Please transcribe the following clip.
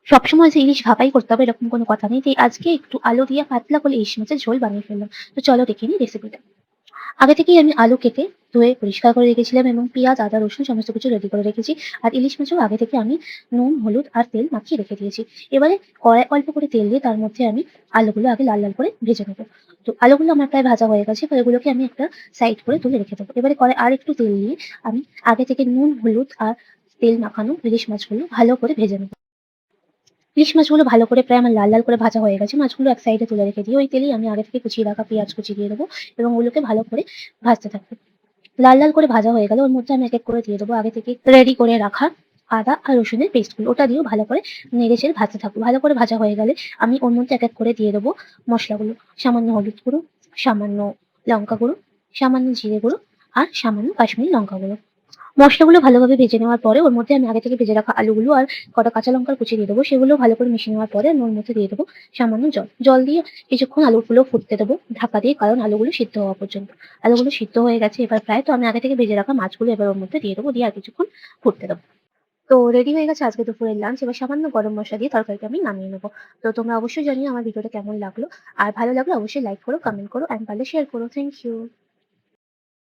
সবসময় যে ইলিশ ভাপাই করতে হবে এরকম কোনো কথা নেই। তাই আজকে একটু আলু দিয়ে পাতলা করে ইলিশ মাছের ঝোল বানিয়ে ফেললাম। তো চলো দেখে নিই রেসিপিটা। আগে থেকেই আমি আলু কেটে ধুয়ে পরিষ্কার করে রেখেছিলাম এবং পেঁয়াজ, আদা, রসুন সমস্ত কিছু রেডি করে রেখেছি। আর ইলিশ মাছও আগে থেকে আমি নুন, হলুদ আর তেল মাখিয়ে রেখে দিয়েছি। এবারে কড়ায় অল্প করে তেল দিয়ে তার মধ্যে আমি আলুগুলো আগে লাল লাল করে ভেজে নেবো। তো আলুগুলো আমার প্রায় ভাজা হয়ে গেছে। এবার এগুলোকে আমি একটা সাইড করে তুলে রেখে দেবো। এবারে কড়ায় আর একটু তেল দিয়ে আমি আগে থেকে নুন, হলুদ আর তেল মাখানো ইলিশ মাছগুলো ভালো করে ভেজে নেবো। ইলিশ মাছগুলো ভালো করে প্রায় আমার লাল লাল করে ভাজা হয়ে গেছে। মাছগুলো এক সাইডে তুলে রেখে দিয়ে ওই তেলেই আমি আগে থেকে কুচিয়ে রাখা পেঁয়াজ কুচি দিয়ে দেবো এবং ওগুলোকে ভালো করে ভাজতে থাকবো। লাল লাল করে ভাজা হয়ে গেলে ওর মধ্যে আমি এক এক করে দিয়ে দেবো আগে থেকে রেডি করে রাখা আদা আর রসুনের পেস্টগুলো। ওটা দিয়েও ভালো করে নেড়ে চেড়ে ভাজতে থাকবো। ভালো করে ভাজা হয়ে গেলে আমি ওর মধ্যে এক এক করে দিয়ে দেবো মশলাগুলো। সামান্য হলুদ গুঁড়ো, সামান্য লঙ্কা গুঁড়ো, সামান্য জিরে গুঁড়ো আর সামান্য কাশ্মীরি লঙ্কা গুঁড়ো। মসলাগুলো ভালোভাবে ভেজে নেওয়ার পরে ওর মধ্যে আমি আগে থেকে ভেজে রাখা আলুগুলো আর কটা কাঁচা লঙ্কার কুচি দিয়ে দেবো। সেগুলো ভালো করে মিশিয়ে নেওয়ার পরে আমি ওর মধ্যে দিয়ে দেবো সামান্য জল। জল দিয়ে কিছুক্ষণ আলুগুলো ফুটতে দেবো ঢাকা দিয়ে, কারণ আলুগুলো সিদ্ধ হওয়া পর্যন্ত। আলুগুলো সিদ্ধ হয়ে গেছে এবার প্রায়, তো আমি আগে থেকে ভেজে রাখা মাছগুলো এবার ওর মধ্যে দিয়ে দেবো, দিয়ে আর কিছুক্ষণ ফুটতে দেবো। তো রেডি হয়ে গেছে আজকে দুপুরের লাঞ্চ। এবার সামান্য গরম মসলা দিয়ে তরকারিটা আমি নামিয়ে নেবো। তো তোমরা অবশ্যই জানিও আমার ভিডিওটা কেমন লাগলো। আর ভালো লাগলে অবশ্যই লাইক করো, কমেন্ট করো অ্যান্ড পারলে শেয়ার করো। Thank you.